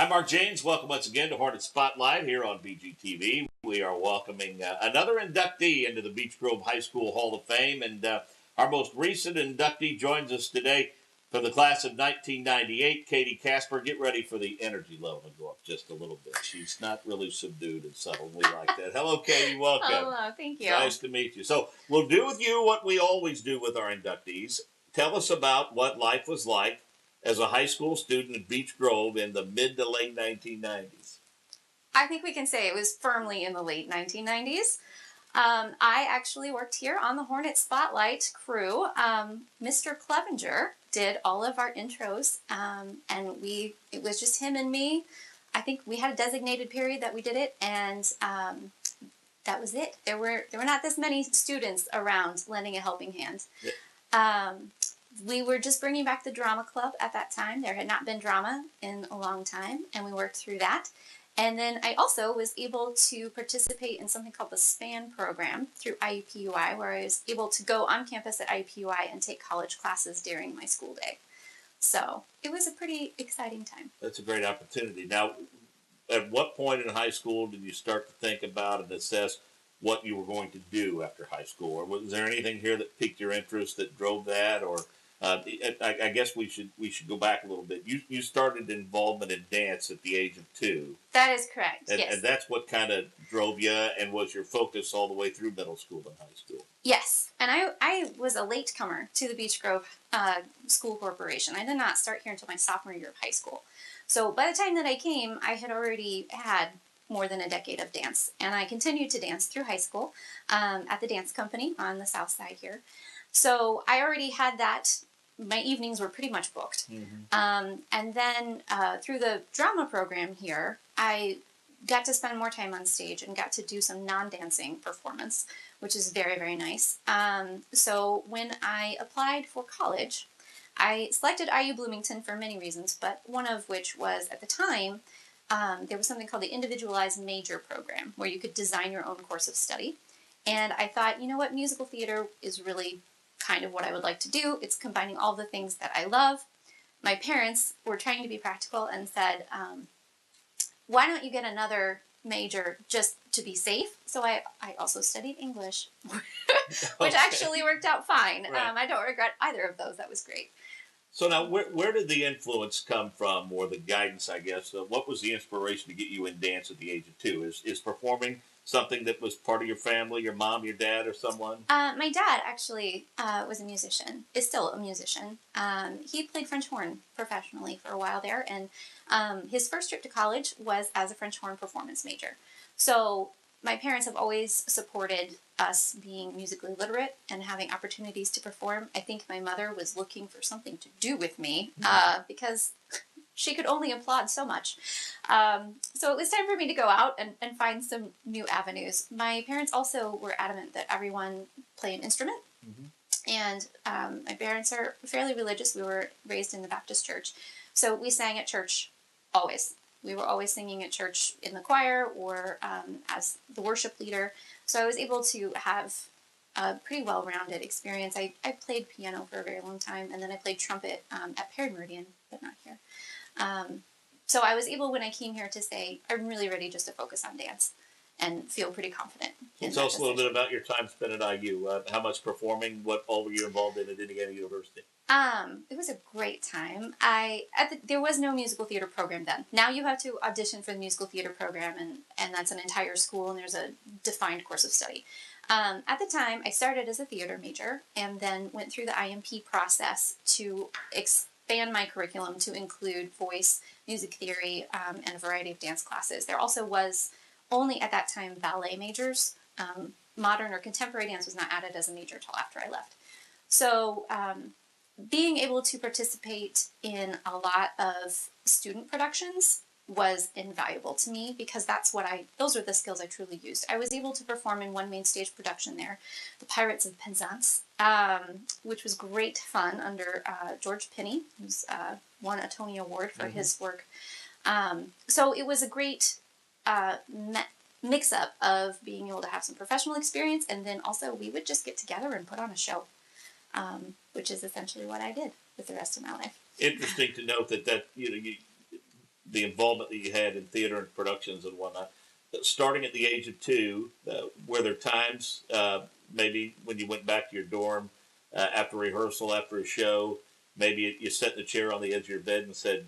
I'm Mark James. Welcome once again to Hornet Spotlight here on BGTV. We are welcoming another inductee into the Beech Grove High School Hall of Fame, and our most recent inductee joins us today for the class of 1998. Katie Kasper, get ready for the energy level to go up just a little bit. She's not really subdued and subtle. We like that. Hello, Katie. Welcome. Hello. Thank you. Nice to meet you. So we'll do with you what we always do with our inductees. Tell us about what life was like as a high school student at Beech Grove in the mid to late 1990s. I think we can say it was firmly in the late 1990s. I actually worked here on the Hornet Spotlight crew. Mr. Clevenger did all of our intros, and it was just him and me. I think we had a designated period that we did it, and that was it. There were not this many students around lending a helping hand. Yeah. We were just bringing back the drama club at that time. There had not been drama in a long time, and we worked through that. And then I also was able to participate in something called the SPAN program through IUPUI, where I was able to go on campus at IUPUI and take college classes during my school day. So it was a pretty exciting time. That's a great opportunity. Now, at what point in high school did you start to think about and assess what you were going to do after high school? Or was there anything here that piqued your interest that drove that? Or I guess we should go back a little bit. You started involvement in dance at the age of 2. That is correct. Yes. And that's what kind of drove you and was your focus all the way through middle school and high school. Yes, and I was a latecomer to the Beech Grove School Corporation. I did not start here until my sophomore year of high school. So by the time that I came, I had already had more than a decade of dance, and I continued to dance through high school at the dance company on the south side here. So I already had that. My evenings were pretty much booked. Mm-hmm. And then through the drama program here, I got to spend more time on stage and got to do some non-dancing performance, which is very, very nice. So when I applied for college, I selected IU Bloomington for many reasons, but one of which was at the time, there was something called the Individualized Major Program, where you could design your own course of study. And I thought, you know what, musical theater is really kind of what I would like to do. It's combining all the things that I love. My parents were trying to be practical and said, why don't you get another major just to be safe? So I also studied English, which actually worked out fine. Right. I don't regret either of those. That was great. So now, where did the influence come from, or the guidance, I guess? What was the inspiration to get you in dance at the age of 2? Is performing something that was part of your family, your mom, your dad, or someone? My dad actually was a musician, is still a musician. He played French horn professionally for a while there, and his first trip to college was as a French horn performance major. So my parents have always supported us being musically literate and having opportunities to perform. I think my mother was looking for something to do with me because she could only applaud so much. So it was time for me to go out and find some new avenues. My parents also were adamant that everyone play an instrument. Mm-hmm. And my parents are fairly religious. We were raised in the Baptist church. So we sang at church always. We were always singing at church in the choir or as the worship leader. So I was able to have a pretty well-rounded experience. I played piano for a very long time, and then I played trumpet at Perry Meridian, but not here. So I was able, when I came here, to say, I'm really ready just to focus on dance and feel pretty confident. Tell us a little bit about your time spent at IU. How much performing, what all were you involved in at Indiana University? It was a great time. There was no musical theater program then. Now you have to audition for the musical theater program, and that's an entire school, and there's a defined course of study. At the time, I started as a theater major and then went through the IMP process to expand my curriculum to include voice, music theory, and a variety of dance classes. There also was only at that time ballet majors. Modern or contemporary dance was not added as a major until after I left. So being able to participate in a lot of student productions was invaluable to me because those were the skills I truly used. I was able to perform in one main stage production there, The Pirates of Penzance, which was great fun under George Pinney, who's won a Tony Award for his work. So it was a great mix-up of being able to have some professional experience, and then also we would just get together and put on a show, which is essentially what I did with the rest of my life. Interesting to note that the involvement that you had in theater and productions and whatnot, starting at the age of 2, were there times maybe when you went back to your dorm after rehearsal, after a show, maybe you sat in the chair on the edge of your bed and said,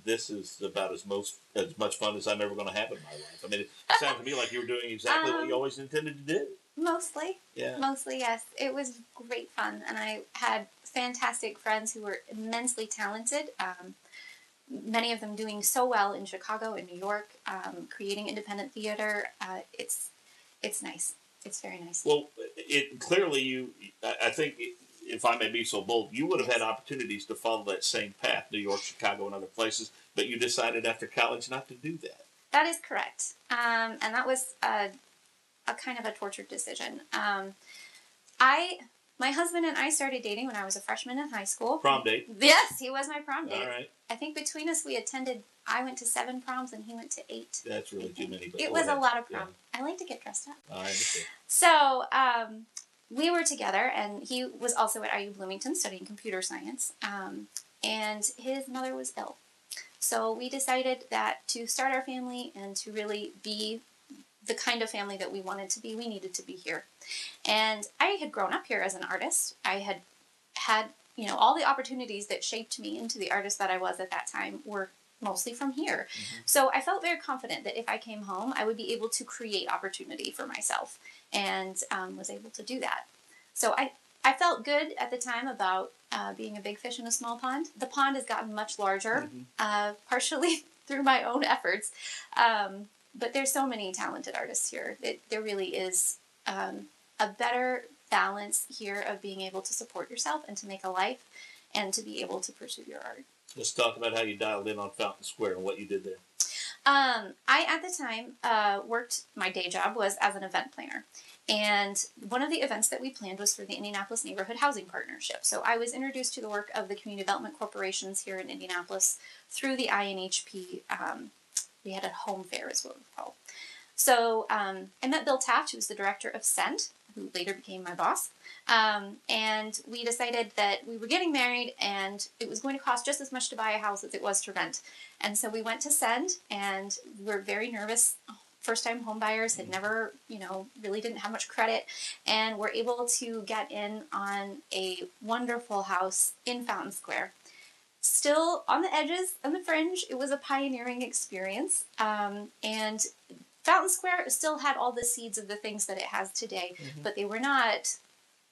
"This is about as much fun as I'm ever going to have in my life"? I mean, it sounds to me like you were doing exactly what you always intended to do. Mostly. Yeah. Mostly, yes. It was great fun, and I had fantastic friends who were immensely talented. Many of them doing so well in Chicago and New York, creating independent theater. It's nice. It's very nice. Well, it clearly I think, if I may be so bold, you would have had opportunities to follow that same path, New York, Chicago, and other places, but you decided after college not to do that. That is correct, and that was a kind of a tortured decision. My husband and I started dating when I was a freshman in high school. Prom date? Yes, he was my prom date. All right. I think between us I went to 7 proms and he went to 8. That's really too many. But it was a lot of prom. Yeah. I like to get dressed up. I understand. So we were together, and he was also at IU Bloomington studying computer science, and his mother was ill. So we decided that to start our family and to really be the kind of family that we wanted to be, we needed to be here. And I had grown up here as an artist. I had all the opportunities that shaped me into the artist that I was at that time were mostly from here. Mm-hmm. So I felt very confident that if I came home, I would be able to create opportunity for myself, and was able to do that. So I felt good at the time about being a big fish in a small pond. The pond has gotten much larger, partially through my own efforts. But there's so many talented artists here. There really is a better balance here of being able to support yourself and to make a life and to be able to pursue your art. Let's talk about how you dialed in on Fountain Square and what you did there. I, at the time, my day job was as an event planner. And one of the events that we planned was for the Indianapolis Neighborhood Housing Partnership. So I was introduced to the work of the community development corporations here in Indianapolis through the INHP. We had a home fair, is what it was called. So I met Bill Taft, who was the director of SEND, who later became my boss. And we decided that we were getting married and it was going to cost just as much to buy a house as it was to rent. And so we went to SEND, and we were very nervous. First-time home buyers had never, really didn't have much credit, and were able to get in on a wonderful house in Fountain Square. Still on the edges, on the fringe, it was a pioneering experience. And Fountain Square still had all the seeds of the things that it has today, but they were not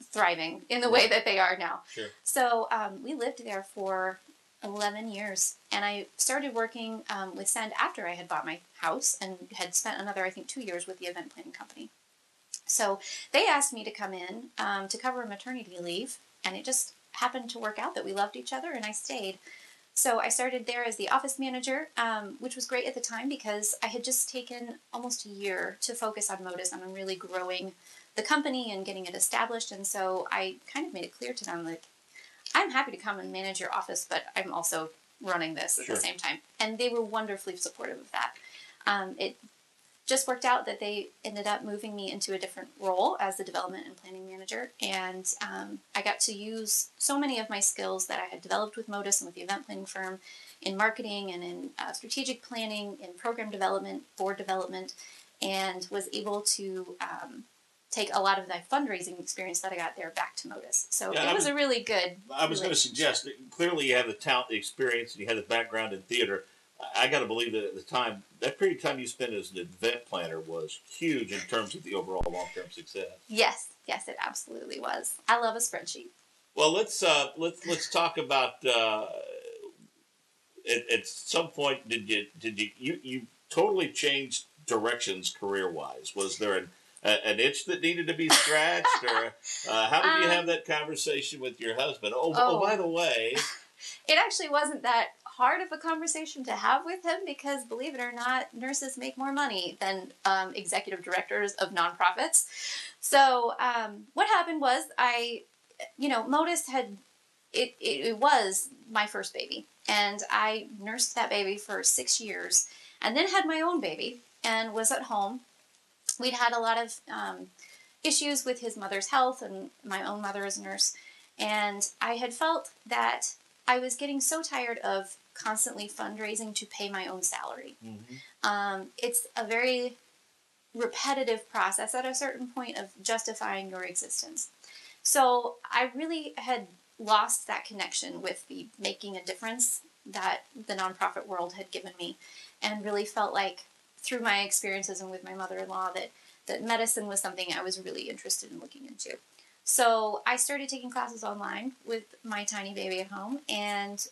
thriving in the way that they are now. Sure. So we lived there for 11 years, and I started working with SEND after I had bought my house and had spent another, I think, 2 years with the event planning company. So they asked me to come in to cover a maternity leave, and it just happened to work out that we loved each other, and I stayed. So I started there as the office manager, which was great at the time because I had just taken almost a year to focus on Modus and on really growing the company and getting it established. And so I kind of made it clear to them, like, I'm happy to come and manage your office, but I'm also running this at the same time. And they were wonderfully supportive of that. It just worked out that they ended up moving me into a different role as the development and planning manager. And I got to use so many of my skills that I had developed with Modus and with the event planning firm in marketing and in strategic planning, in program development, board development, and was able to take a lot of the fundraising experience that I got there back to Modus. So it was a really good I was going to suggest that clearly you have the talent, the experience, and you had the background in theater. I got to believe that at the time, that period of time you spent as an event planner was huge in terms of the overall long-term success. Yes, it absolutely was. I love a spreadsheet. Well, let's talk about at some point did you totally changed directions career-wise? Was there an itch that needed to be scratched, or how did you have that conversation with your husband? Oh, by the way, it actually wasn't that hard of a conversation to have with him because, believe it or not, nurses make more money than executive directors of nonprofits. So what happened was Modus it was my first baby, and I nursed that baby for 6 years, and then had my own baby and was at home. We'd had a lot of issues with his mother's health, and my own mother is a nurse, and I had felt that I was getting so tired of constantly fundraising to pay my own salary. It's a very repetitive process at a certain point of justifying your existence. So I really had lost that connection with the making a difference that the nonprofit world had given me, and really felt like through my experiences and with my mother-in-law that medicine was something I was really interested in looking into. So I started taking classes online with my tiny baby at home and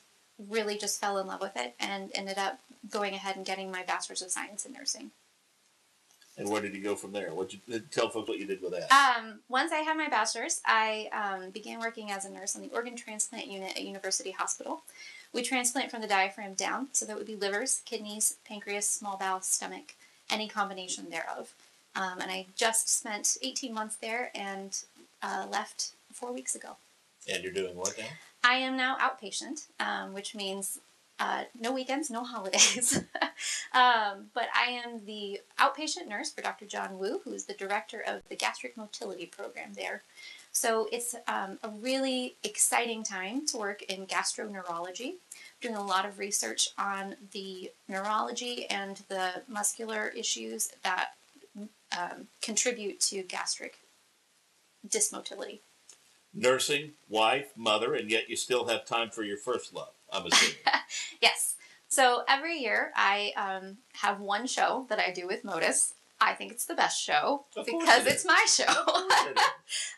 really just fell in love with it and ended up going ahead and getting my Bachelor's of Science in Nursing. And where did you go from there? Tell folks what you did with that. Once I had my bachelor's, I began working as a nurse on the organ transplant unit at University Hospital. We transplant from the diaphragm down, so that would be livers, kidneys, pancreas, small bowel, stomach, any combination thereof. And I just spent 18 months there and left 4 weeks ago. And you're doing what now? I am now outpatient, which means no weekends, no holidays. But I am the outpatient nurse for Dr. John Wu, who is the director of the gastric motility program there. So it's a really exciting time to work in gastroenterology, doing a lot of research on the neurology and the muscular issues that contribute to gastric dysmotility. Nursing, wife, mother, and yet you still have time for your first love, I'm assuming. Yes. So every year I have one show that I do with Modus. I think it's the best show because it's my show.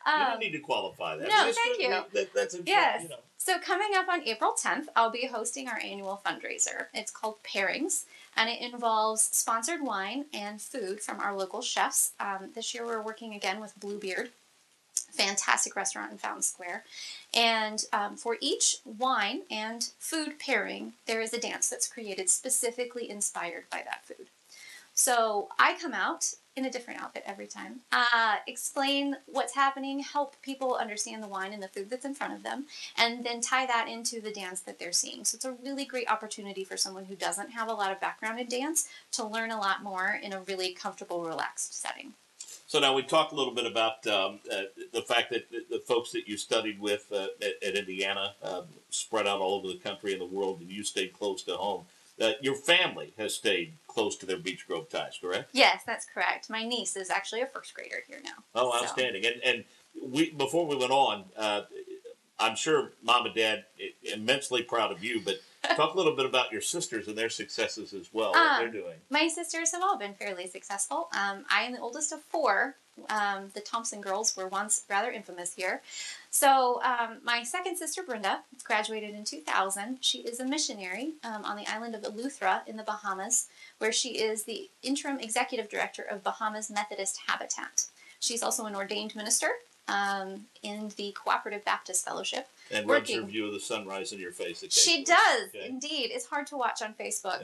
You didn't need to qualify that. No, thank you. That's yes. You know. So coming up on April 10th, I'll be hosting our annual fundraiser. It's called Pairings, and it involves sponsored wine and food from our local chefs. This year we're working again with Bluebeard. Fantastic restaurant in Fountain Square. And for each wine and food pairing, there is a dance that's created specifically inspired by that food. So I come out in a different outfit every time, explain what's happening, help people understand the wine and the food that's in front of them, and then tie that into the dance that they're seeing. So it's a really great opportunity for someone who doesn't have a lot of background in dance to learn a lot more in a really comfortable, relaxed setting. So now we talked a little bit about the fact that the folks that you studied with at Indiana spread out all over the country and the world, and you stayed close to home. Your family has stayed close to their Beech Grove ties, correct? Yes, that's correct. My niece is actually a first grader here now. Oh, outstanding. So. And we before we went on, I'm sure Mom and Dad immensely proud of you, but talk a little bit about your sisters and their successes as well, what they're doing. My sisters have all been fairly successful. I am the oldest of four. The Thompson girls were once rather infamous here. So my second sister, Brenda, graduated in 2000. She is a missionary on the island of Eleuthera in the Bahamas, where she is the interim executive director of Bahamas Methodist Habitat. She's also an ordained minister in the Cooperative Baptist Fellowship. And rubs her view of the sunrise in your face occasionally. She does, indeed. It's hard to watch on Facebook,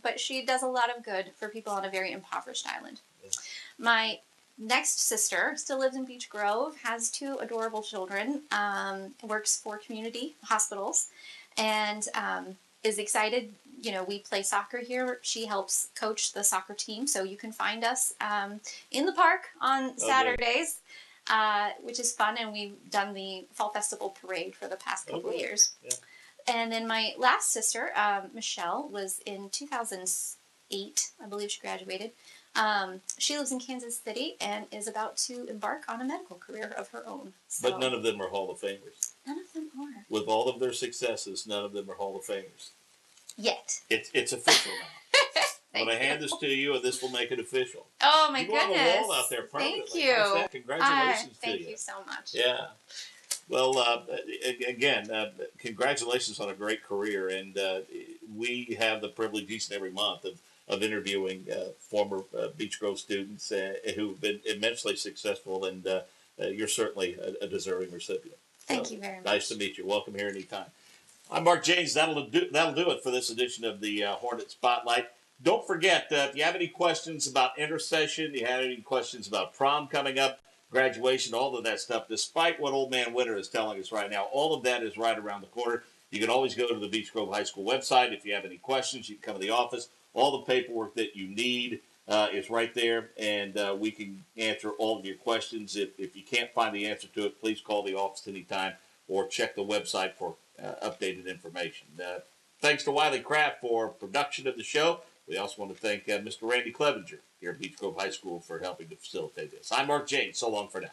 but she does a lot of good for people on a very impoverished island. Yeah. My next sister still lives in Beech Grove, has two adorable children, works for community hospitals, and is excited. You know, we play soccer here. She helps coach the soccer team, so you can find us in the park on Saturdays. Which is fun, and we've done the Fall Festival Parade for the past couple of years. Yeah. And then my last sister, Michelle, was in 2008, I believe she graduated. She lives in Kansas City and is about to embark on a medical career of her own. So, but none of them are Hall of Famers. None of them are. With all of their successes, none of them are Hall of Famers. Yet. It's official now. I'm going to hand this to you, and this will make it official. Oh, my goodness. You have a wall out there permanently. Thank you. Congratulations to you. Thank you so much. Yeah. Well, again, congratulations on a great career. And we have the privilege each and every month of interviewing former Beech Grove students who've been immensely successful, and you're certainly a deserving recipient. Thank you very much. Nice to meet you. Welcome here anytime. I'm Mark James. That'll do it for this edition of the Hornet Spotlight. Don't forget, if you have any questions about intercession, you have any questions about prom coming up, graduation, all of that stuff, despite what Old Man Winter is telling us right now, all of that is right around the corner. You can always go to the Beech Grove High School website. If you have any questions, you can come to the office. All the paperwork that you need is right there, and we can answer all of your questions. If you can't find the answer to it, please call the office anytime or check the website for updated information. Thanks to Wiley Kraft for production of the show. We also want to thank Mr. Randy Clevenger here at Beech Grove High School for helping to facilitate this. I'm Mark James. So long for now.